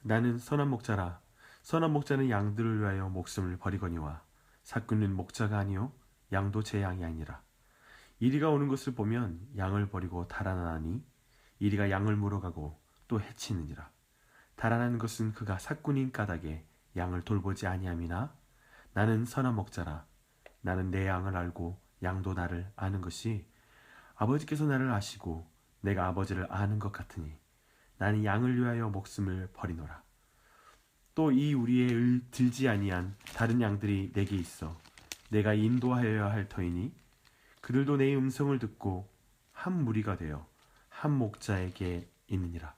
나는 선한 목자라. 선한 목자는 양들을 위하여 목숨을 버리거니와 삭구는 목자가 아니요 양도 제 양이 아니라. 이리가 오는 것을 보면 양을 버리고 달아나니 이리가 양을 물어가고 또 해치느니라. 달아나는 것은 그가 삭군인 까닭에 양을 돌보지 아니함이나 나는 선한 목자라. 나는 내 양을 알고 양도 나를 아는 것이 아버지께서 나를 아시고 내가 아버지를 아는 것 같으니 나는 양을 위하여 목숨을 버리노라. 또 이 우리의 을 들지 아니한 다른 양들이 내게 있어 내가 인도하여야 할 터이니 그들도 내 음성을 듣고 한 무리가 되어 한 목자에게 있느니라.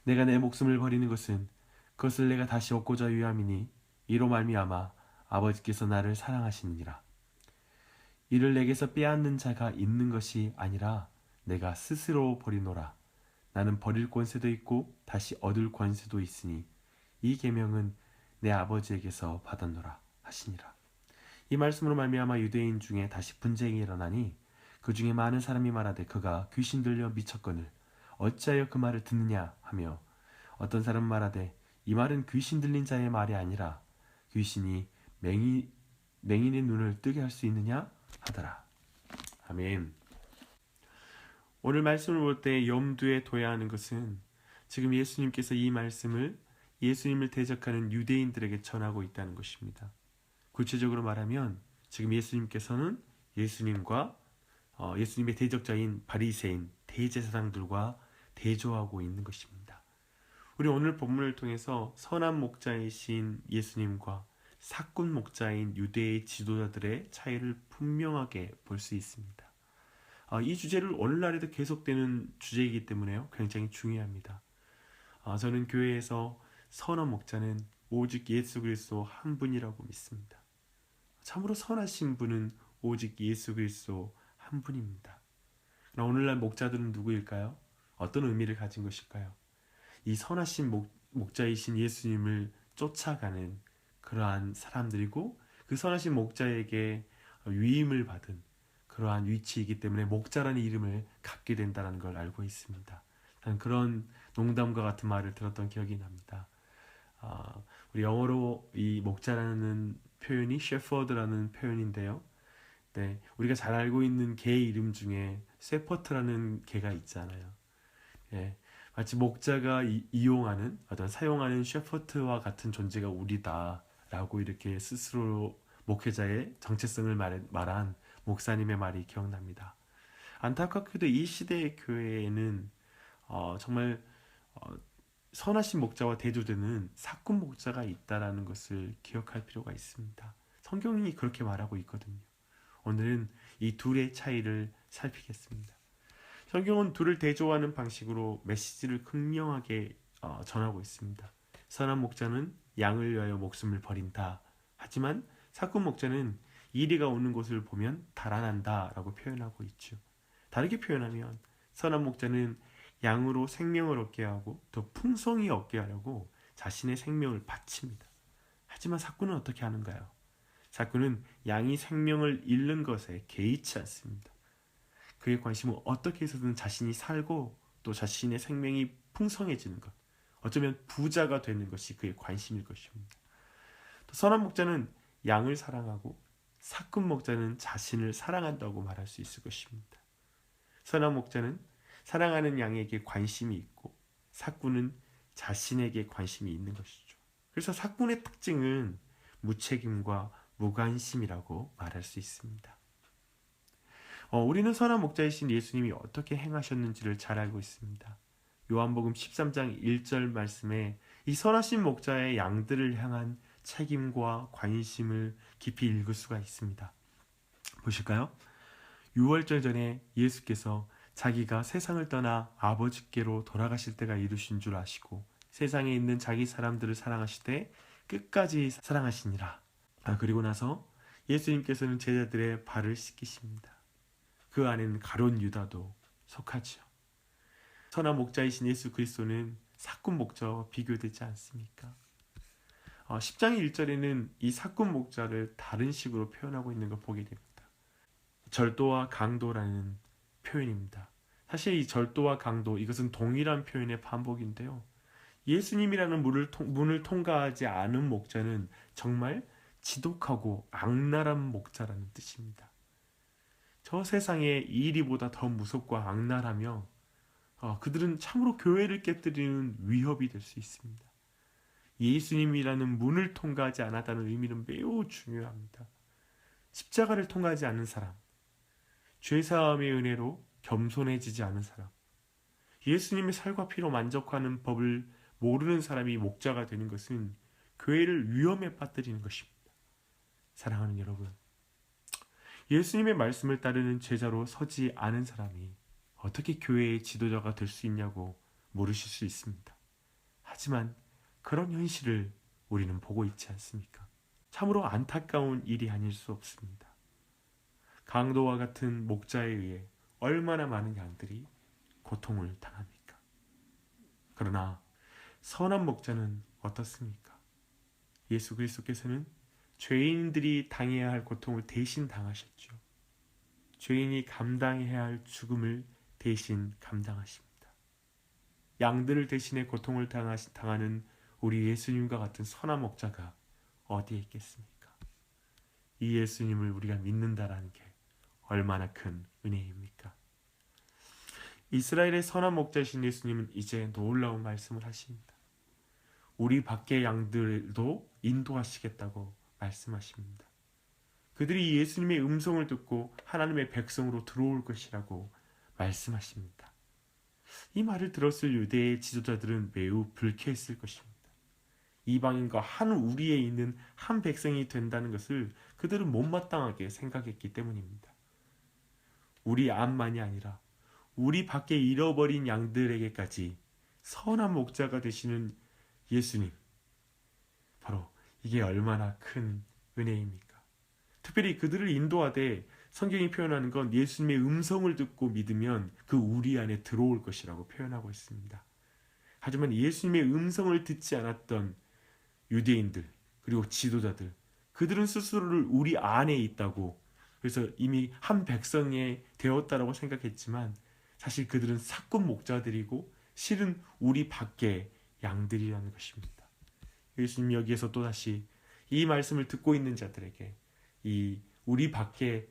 내가 내 목숨을 버리는 것은 그것을 내가 다시 얻고자 위함이니 이로 말미암아 아버지께서 나를 사랑하시느니라. 이를 내게서 빼앗는 자가 있는 것이 아니라 내가 스스로 버리노라. 나는 버릴 권세도 있고 다시 얻을 권세도 있으니 이 계명은 내 아버지에게서 받았노라 하시니라. 이 말씀으로 말미암아 유대인 중에 다시 분쟁이 일어나니 그 중에 많은 사람이 말하되 그가 귀신 들려 미쳤거늘 어찌하여 그 말을 듣느냐 하며 어떤 사람은 말하되 이 말은 귀신 들린 자의 말이 아니라 귀신이 맹인의 눈을 뜨게 할 수 있느냐 하더라. 아멘. 오늘 말씀을 볼 때 염두에 둬야 하는 것은 지금 예수님께서 이 말씀을 예수님을 대적하는 유대인들에게 전하고 있다는 것입니다. 구체적으로 말하면 지금 예수님께서는 예수님과 예수님의 대적자인 바리새인 대제사장들과 대조하고 있는 것입니다. 우리 오늘 본문을 통해서 선한 목자이신 예수님과 삭군 목자인 유대의 지도자들의 차이를 분명하게 볼 수 있습니다. 이 주제를 오늘날에도 계속되는 주제이기 때문에요. 굉장히 중요합니다. 저는 교회에서 선한 목자는 오직 예수 그리스도 한 분이라고 믿습니다. 참으로 선하신 분은 오직 예수 그리스도 한 분입니다. 그럼 오늘날 목자들은 누구일까요? 어떤 의미를 가진 것일까요? 이 선하신 목자이신 예수님을 쫓아가는 그러한 사람들이고 그 선하신 목자에게 위임을 받은 그러한 위치이기 때문에 목자라는 이름을 갖게 된다는 걸 알고 있습니다. 저는 그런 농담과 같은 말을 들었던 기억이 납니다. 우리 영어로 이 목자라는 표현이 shepherd라는 표현인데요. 네, 우리가 잘 알고 있는 개 이름 중에 세퍼트라는 개가 있잖아요. 예, 마치 목자가 이용하는 어떤 사용하는 셰퍼트와 같은 존재가 우리다라고 이렇게 스스로 목회자의 정체성을 말한 목사님의 말이 기억납니다. 안타깝게도 이 시대의 교회에는 정말 선하신 목자와 대조되는 삭군 목자가 있다라는 것을 기억할 필요가 있습니다. 성경이 그렇게 말하고 있거든요. 오늘은 이 둘의 차이를 살피겠습니다. 성경은 둘을 대조하는 방식으로 메시지를 극명하게 전하고 있습니다. 선한 목자는 양을 위하여 목숨을 버린다. 하지만 삭군 목자는 이리가 오는 것을 보면 달아난다 라고 표현하고 있죠. 다르게 표현하면 선한 목자는 양으로 생명을 얻게 하고 더 풍성히 얻게 하려고 자신의 생명을 바칩니다. 하지만 삭군은 어떻게 하는가요? 삭군은 양이 생명을 잃는 것에 개의치 않습니다. 그의 관심은 어떻게 해서든 자신이 살고 또 자신의 생명이 풍성해지는 것, 어쩌면 부자가 되는 것이 그의 관심일 것입니다. 또 선한 목자는 양을 사랑하고 삭군 목자는 자신을 사랑한다고 말할 수 있을 것입니다. 선한 목자는 사랑하는 양에게 관심이 있고 삭군은 자신에게 관심이 있는 것이죠. 그래서 삭군의 특징은 무책임과 무관심이라고 말할 수 있습니다. 우리는 선한 목자이신 예수님이 어떻게 행하셨는지를 잘 알고 있습니다. 요한복음 13장 1절 말씀에 이 선하신 목자의 양들을 향한 책임과 관심을 깊이 읽을 수가 있습니다. 보실까요? 6월절 전에 예수께서 자기가 세상을 떠나 아버지께로 돌아가실 때가 이르신 줄 아시고 세상에 있는 자기 사람들을 사랑하시되 끝까지 사랑하시니라. 그리고 나서 예수님께서는 제자들의 발을 씻기십니다. 그 안에는 가룟 유다도 속하지요. 선한 목자이신 예수 그리스도는 삭군 목자와 비교되지 않습니까? 10장 1절에는 이 삭군 목자를 다른 식으로 표현하고 있는 걸 보게 됩니다. 절도와 강도라는 표현입니다. 사실 이 절도와 강도 이것은 동일한 표현의 반복인데요. 예수님이라는 문을 통과하지 않은 목자는 정말 지독하고 악랄한 목자라는 뜻입니다. 저 세상에 이 일이보다 더 무섭고 악랄하며 그들은 참으로 교회를 깨뜨리는 위협이 될 수 있습니다. 예수님이라는 문을 통과하지 않았다는 의미는 매우 중요합니다. 십자가를 통과하지 않는 사람, 죄사함의 은혜로 겸손해지지 않은 사람, 예수님의 살과 피로 만족하는 법을 모르는 사람이 목자가 되는 것은 교회를 위험에 빠뜨리는 것입니다. 사랑하는 여러분, 예수님의 말씀을 따르는 제자로 서지 않은 사람이 어떻게 교회의 지도자가 될 수 있냐고 물으실 수 있습니다. 하지만 그런 현실을 우리는 보고 있지 않습니까? 참으로 안타까운 일이 아닐 수 없습니다. 강도와 같은 목자에 의해 얼마나 많은 양들이 고통을 당합니까? 그러나 선한 목자는 어떻습니까? 예수 그리스도께서는 죄인들이 당해야 할 고통을 대신 당하셨죠. 죄인이 감당해야 할 죽음을 대신 감당하십니다. 양들을 대신해 고통을 당하는 우리 예수님과 같은 선한 목자가 어디에 있겠습니까? 이 예수님을 우리가 믿는다라는 게 얼마나 큰 은혜입니까? 이스라엘의 선한 목자이신 예수님은 이제 놀라운 말씀을 하십니다. 우리 밖의 양들도 인도하시겠다고 말씀하십니다. 그들이 예수님의 음성을 듣고 하나님의 백성으로 들어올 것이라고 말씀하십니다. 이 말을 들었을 유대의 지도자들은 매우 불쾌했을 것입니다. 이방인과 한 우리에 있는 한 백성이 된다는 것을 그들은 못마땅하게 생각했기 때문입니다. 우리 안만이 아니라 우리 밖에 잃어버린 양들에게까지 선한 목자가 되시는 예수님, 바로 이게 얼마나 큰 은혜입니까? 특별히 그들을 인도하되 성경이 표현하는 건 예수님의 음성을 듣고 믿으면 그 우리 안에 들어올 것이라고 표현하고 있습니다. 하지만 예수님의 음성을 듣지 않았던 유대인들 그리고 지도자들, 그들은 스스로를 우리 안에 있다고, 그래서 이미 한 백성에 되었다라고 생각했지만 사실 그들은 사꾼 목자들이고 실은 우리 밖에 양들이라는 것입니다. 예수님 여기에서 또다시 이 말씀을 듣고 있는 자들에게 이 우리 밖에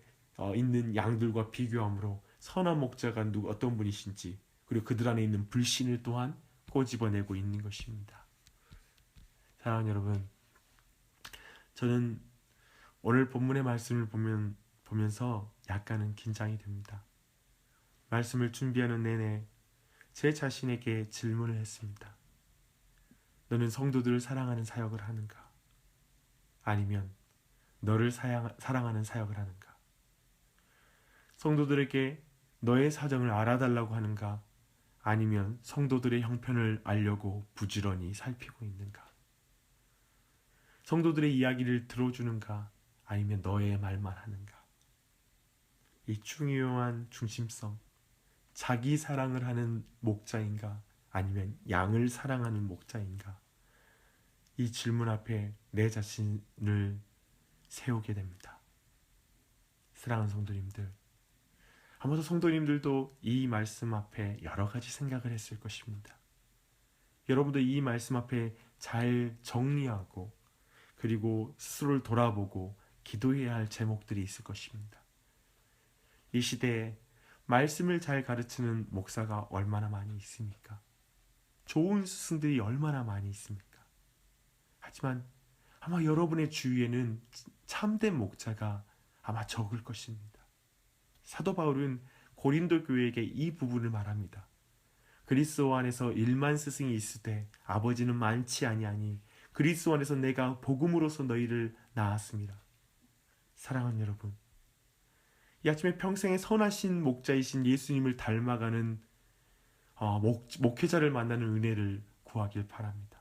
있는 양들과 비교함으로 선한 목자가 어떤 분이신지, 그리고 그들 안에 있는 불신을 또한 꼬집어내고 있는 것입니다. 사랑하는 여러분, 저는 오늘 본문의 말씀을 보면서 약간은 긴장이 됩니다. 말씀을 준비하는 내내 제 자신에게 질문을 했습니다. 너는 성도들을 사랑하는 사역을 하는가? 아니면 너를 사랑하는 사역을 하는가? 성도들에게 너의 사정을 알아달라고 하는가? 아니면 성도들의 형편을 알려고 부지런히 살피고 있는가? 성도들의 이야기를 들어주는가? 아니면 너의 말만 하는가? 이 중요한 중심성, 자기 사랑을 하는 목자인가? 아니면 양을 사랑하는 목자인가? 이 질문 앞에 내 자신을 세우게 됩니다. 사랑하는 성도님들, 아마도 성도님들도 이 말씀 앞에 여러 가지 생각을 했을 것입니다. 여러분도 이 말씀 앞에 잘 정리하고 그리고 스스로를 돌아보고 기도해야 할 제목들이 있을 것입니다. 이 시대에 말씀을 잘 가르치는 목사가 얼마나 많이 있습니까? 좋은 스승들이 얼마나 많이 있습니까? 하지만 아마 여러분의 주위에는 참된 목자가 아마 적을 것입니다. 사도 바울은 고린도 교회에게 이 부분을 말합니다. 그리스도 안에서 1만 스승이 있으되 아버지는 많지 아니하니 그리스도 안에서 내가 복음으로서 너희를 낳았습니다. 사랑하는 여러분, 이 아침에 평생에 선하신 목자이신 예수님을 닮아가는 목회자를 만나는 은혜를 구하길 바랍니다.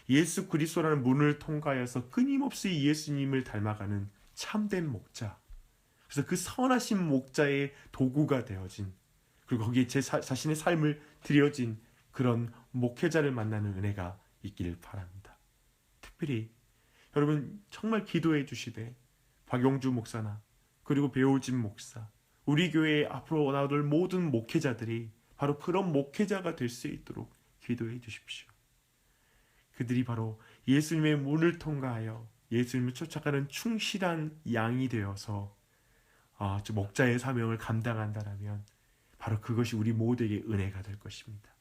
예수 그리스도라는 문을 통과해서 끊임없이 예수님을 닮아가는 참된 목자, 그래서 그 선하신 목자의 도구가 되어진, 그리고 거기에 제 자신의 삶을 드려진 그런 목회자를 만나는 은혜가 있기를 바랍니다. 특별히 여러분 정말 기도해 주시되 박용주 목사나 그리고 배우진 목사, 우리 교회에 앞으로 나올 모든 목회자들이 바로 그런 목회자가 될 수 있도록 기도해 주십시오. 그들이 바로 예수님의 문을 통과하여 예수님을 쫓아가는 충실한 양이 되어서 목자의 사명을 감당한다라면 바로 그것이 우리 모두에게 은혜가 될 것입니다.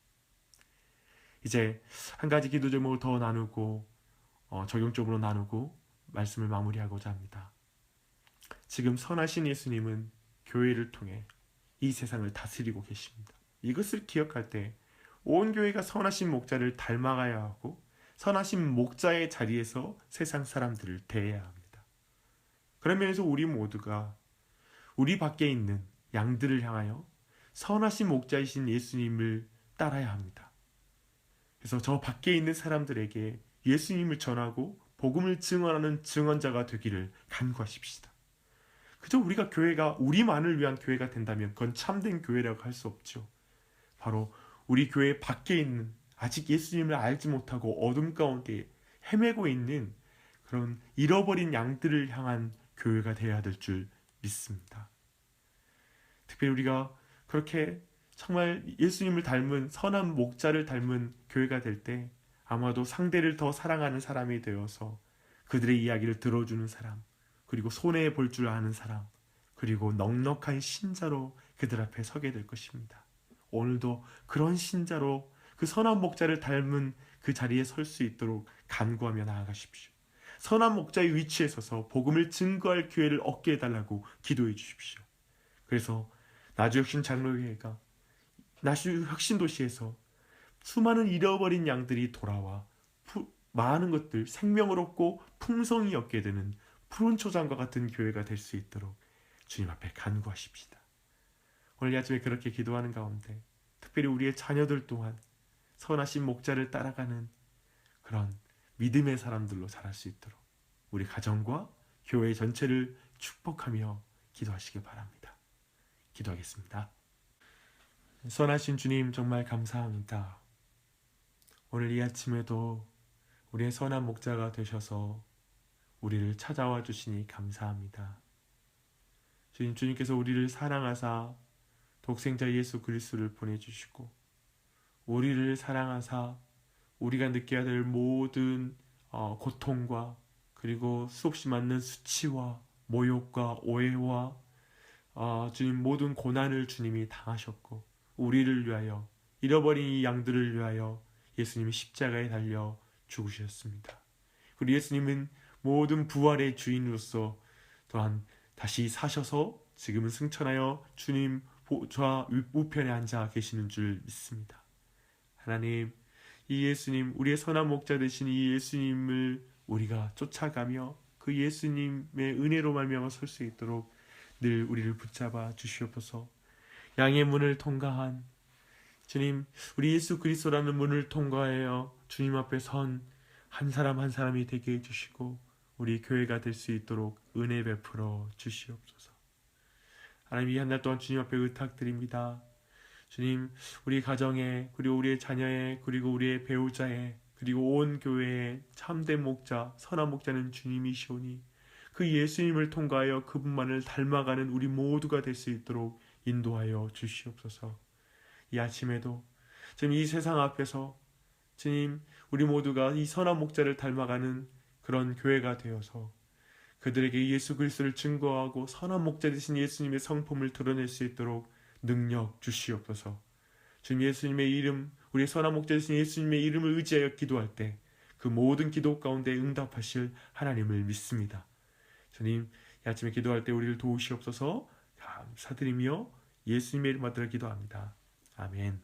이제 한 가지 기도 제목을 더 나누고 적용적으로 나누고 말씀을 마무리하고자 합니다. 지금 선하신 예수님은 교회를 통해 이 세상을 다스리고 계십니다. 이것을 기억할 때 온 교회가 선하신 목자를 닮아가야 하고 선하신 목자의 자리에서 세상 사람들을 대해야 합니다. 그런 면에서 우리 모두가 우리 밖에 있는 양들을 향하여 선하신 목자이신 예수님을 따라야 합니다. 그래서 저 밖에 있는 사람들에게 예수님을 전하고 복음을 증언하는 증언자가 되기를 간구하십시다. 그저 교회가 우리만을 위한 교회가 된다면 그건 참된 교회라고 할 수 없죠. 바로 우리 교회 밖에 있는 아직 예수님을 알지 못하고 어둠 가운데 헤매고 있는 그런 잃어버린 양들을 향한 교회가 되어야 될 줄 믿습니다. 특별히 우리가 그렇게 정말 예수님을 닮은 선한 목자를 닮은 교회가 될 때 아마도 상대를 더 사랑하는 사람이 되어서 그들의 이야기를 들어주는 사람, 그리고 손해 볼 줄 아는 사람, 그리고 넉넉한 신자로 그들 앞에 서게 될 것입니다. 오늘도 그런 신자로 그 선한 목자를 닮은 그 자리에 설 수 있도록 간구하며 나아가십시오. 선한 목자의 위치에 서서 복음을 증거할 기회를 얻게 해달라고 기도해 주십시오. 그래서 나주혁신 장로교회가 나주혁신도시에서 수많은 잃어버린 양들이 돌아와 많은 것들 생명을 얻고 풍성이 얻게 되는 푸른 초장과 같은 교회가 될 수 있도록 주님 앞에 간구하십시다. 오늘 이 아침에 그렇게 기도하는 가운데 특별히 우리의 자녀들 또한 선하신 목자를 따라가는 그런 믿음의 사람들로 자랄 수 있도록 우리 가정과 교회 전체를 축복하며 기도하시길 바랍니다. 기도하겠습니다. 선하신 주님 정말 감사합니다. 오늘 이 아침에도 우리의 선한 목자가 되셔서 우리를 찾아와 주시니 감사합니다. 주님께서 우리를 사랑하사 독생자 예수 그리스도를 보내주시고 우리를 사랑하사 우리가 느껴야 될 모든 고통과 그리고 수없이 많은 수치와 모욕과 오해와 주님 모든 고난을 주님이 당하셨고 우리를 위하여 잃어버린 이 양들을 위하여 예수님이 십자가에 달려 죽으셨습니다. 그리고 예수님은 모든 부활의 주인으로서 또한 다시 사셔서 지금은 승천하여 주님 보좌 우편에 앉아 계시는 줄 믿습니다. 하나님, 이 예수님, 우리의 선한 목자 되신 이 예수님을 우리가 쫓아가며 그 예수님의 은혜로 말미암아 설 수 있도록 늘 우리를 붙잡아 주시옵소서. 양의 문을 통과한 주님, 우리 예수 그리스도라는 문을 통과하여 주님 앞에 선 한 사람 한 사람이 되게 해주시고 우리 교회가 될 수 있도록 은혜 베풀어 주시옵소서. 하나님, 이 한 달 동안 주님 앞에 의탁드립니다. 주님, 우리 가정에 그리고 우리의 자녀에 그리고 우리의 배우자에 그리고 온 교회의 참된 목자 선한 목자는 주님이시오니 그 예수님을 통과하여 그분만을 닮아가는 우리 모두가 될 수 있도록 인도하여 주시옵소서. 이 아침에도 지금 이 세상 앞에서 주님, 우리 모두가 이 선한 목자를 닮아가는 그런 교회가 되어서 그들에게 예수 그리스도를 증거하고 선한 목자 되신 예수님의 성품을 드러낼 수 있도록 능력 주시옵소서. 주님, 예수님의 이름, 우리 선한 목자 되신 예수님의 이름을 의지하여 기도할 때 그 모든 기도 가운데 응답하실 하나님을 믿습니다. 주님, 이 아침에 기도할 때 우리를 도우시옵소서. 감사드리며 예수님의 이름 받들어 기도합니다. 아멘.